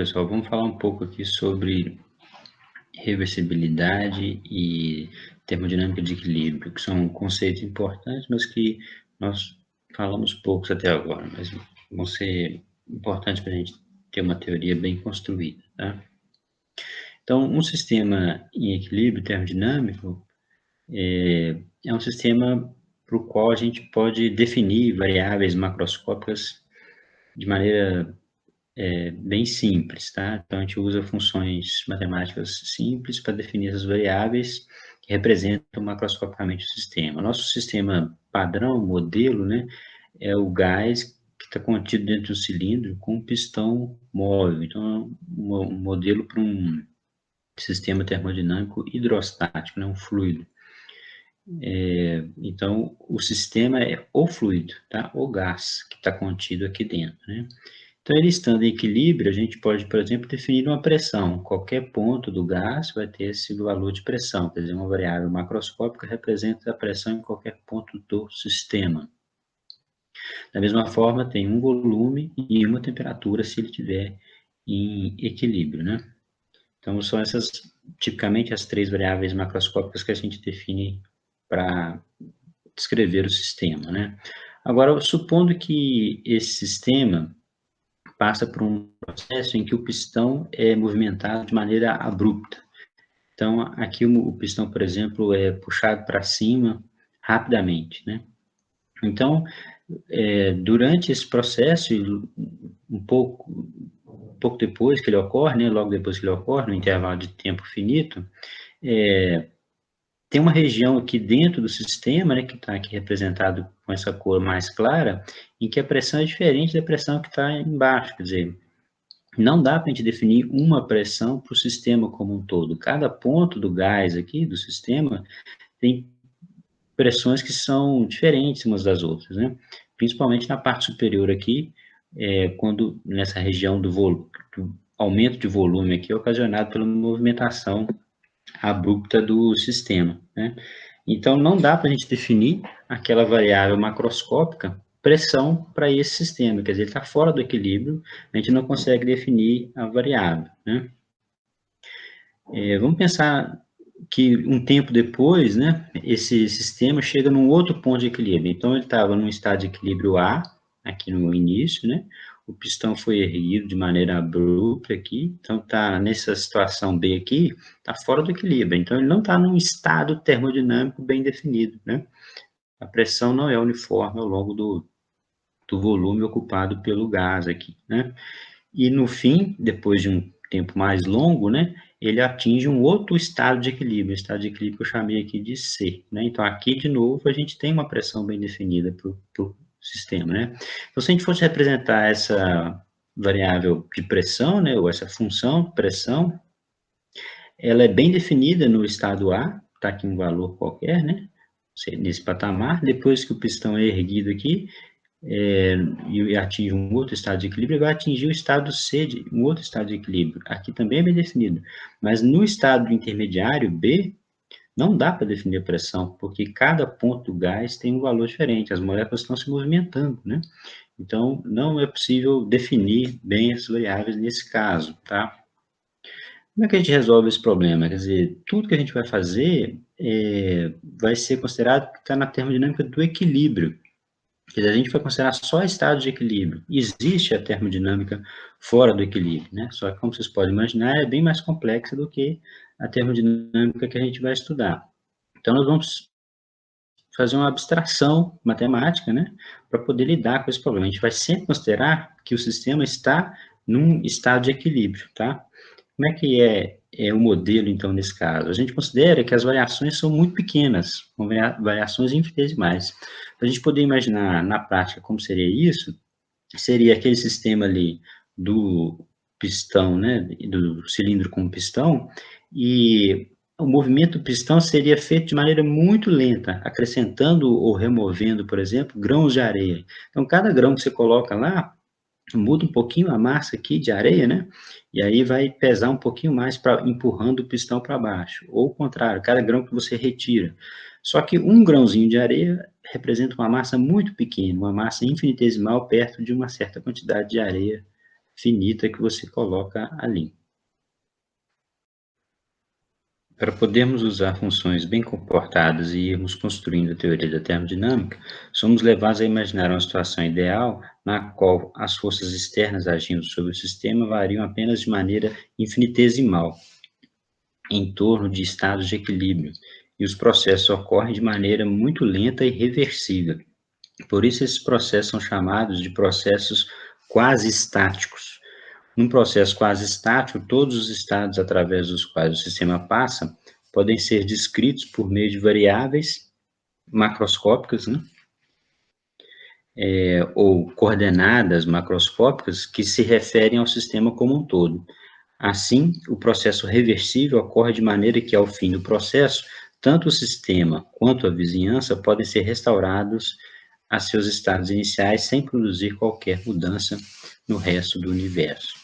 pessoal, vamos falar um pouco aqui sobre reversibilidade e termodinâmica de equilíbrio, que são conceitos importantes, mas que nós falamos poucos até agora, mas vão ser importantes para a gente ter uma teoria bem construída, tá? Então, um sistema em equilíbrio termodinâmico é um sistema para o qual a gente pode definir variáveis macroscópicas de maneira bem simples, tá? Então, a gente usa funções matemáticas simples para definir essas variáveis que representam macroscopicamente o sistema. Nosso sistema padrão, modelo, né, é o gás que está contido dentro do cilindro com um pistão móvel. Então, um modelo para um sistema termodinâmico hidrostático, né, um fluido. Então, o sistema é o fluido, tá? O gás que está contido aqui dentro, né? Então, ele estando em equilíbrio, a gente pode, por exemplo, definir uma pressão. Qualquer ponto do gás vai ter esse valor de pressão, quer dizer, uma variável macroscópica representa a pressão em qualquer ponto do sistema. Da mesma forma, tem um volume e uma temperatura se ele estiver em equilíbrio, né? Então, são essas, tipicamente, as três variáveis macroscópicas que a gente define para descrever o sistema, né? Agora, supondo que esse sistema passa por um processo em que o pistão é movimentado de maneira abrupta. Então, aqui o pistão, por exemplo, é puxado para cima rapidamente, né? Então, durante esse processo, um pouco depois que ele ocorre, né, logo depois que ele ocorre, no intervalo de tempo finito, tem uma região aqui dentro do sistema, né, que está aqui representado com essa cor mais clara, em que a pressão é diferente da pressão que está embaixo, quer dizer, não dá para a gente definir uma pressão para o sistema como um todo. Cada ponto do gás aqui, do sistema, tem pressões que são diferentes umas das outras, né? Principalmente na parte superior aqui, quando nessa região do aumento de volume aqui é ocasionado pela movimentação abrupta do sistema, né? Então, não dá para a gente definir aquela variável macroscópica pressão para esse sistema, quer dizer, ele está fora do equilíbrio, a gente não consegue definir a variável, né? Vamos pensar que um tempo depois, né, esse sistema chega num outro ponto de equilíbrio. Então, ele estava num estado de equilíbrio A, aqui no início, né? O pistão foi erguido de maneira abrupta aqui, então está nessa situação B aqui, está fora do equilíbrio, então ele não está num estado termodinâmico bem definido, né? A pressão não é uniforme ao longo do volume ocupado pelo gás aqui, né? E no fim, depois de um tempo mais longo, né, ele atinge um outro estado de equilíbrio, o estado de equilíbrio que eu chamei aqui de C, né? Então, aqui, de novo, a gente tem uma pressão bem definida para o sistema, né? Então, se a gente fosse representar essa variável de pressão, né, ou essa função pressão, ela é bem definida no estado A, está aqui um valor qualquer, né, nesse patamar. Depois que o pistão é erguido aqui, e atinge um outro estado de equilíbrio, ele vai atingir o estado C, um outro estado de equilíbrio. Aqui também é bem definido. Mas no estado intermediário, B, não dá para definir a pressão, porque cada ponto do gás tem um valor diferente, as moléculas estão se movimentando, né? Então, não é possível definir bem as variáveis nesse caso, tá? Como é que a gente resolve esse problema? Quer dizer, tudo que a gente vai fazer vai ser considerado que está na termodinâmica do equilíbrio. Quer dizer, a gente vai considerar só estados de equilíbrio. Existe a termodinâmica fora do equilíbrio, né? Só que, como vocês podem imaginar, é bem mais complexa do que a termodinâmica que a gente vai estudar. Então, nós vamos fazer uma abstração matemática, né, para poder lidar com esse problema. A gente vai sempre considerar que o sistema está num estado de equilíbrio, tá? Como é que é o modelo, então, nesse caso? A gente considera que as variações são muito pequenas, com variações infinitesimais. Para a gente poder imaginar na prática como seria isso, seria aquele sistema ali do pistão, né, do cilindro com pistão, e o movimento do pistão seria feito de maneira muito lenta, acrescentando ou removendo, por exemplo, grãos de areia. Então, cada grão que você coloca lá, muda um pouquinho a massa aqui de areia, né? E aí vai pesar um pouquinho mais para empurrando o pistão para baixo. Ou o contrário, cada grão que você retira. Só que um grãozinho de areia representa uma massa muito pequena, uma massa infinitesimal perto de uma certa quantidade de areia finita que você coloca ali. Para podermos usar funções bem comportadas e irmos construindo a teoria da termodinâmica, somos levados a imaginar uma situação ideal na qual as forças externas agindo sobre o sistema variam apenas de maneira infinitesimal, em torno de estados de equilíbrio, e os processos ocorrem de maneira muito lenta e reversível. Por isso, esses processos são chamados de processos quase estáticos. Num processo quase estático, todos os estados através dos quais o sistema passa podem ser descritos por meio de variáveis macroscópicas, né? Ou coordenadas macroscópicas que se referem ao sistema como um todo. Assim, o processo reversível ocorre de maneira que, ao fim do processo, tanto o sistema quanto a vizinhança podem ser restaurados a seus estados iniciais sem produzir qualquer mudança no resto do universo.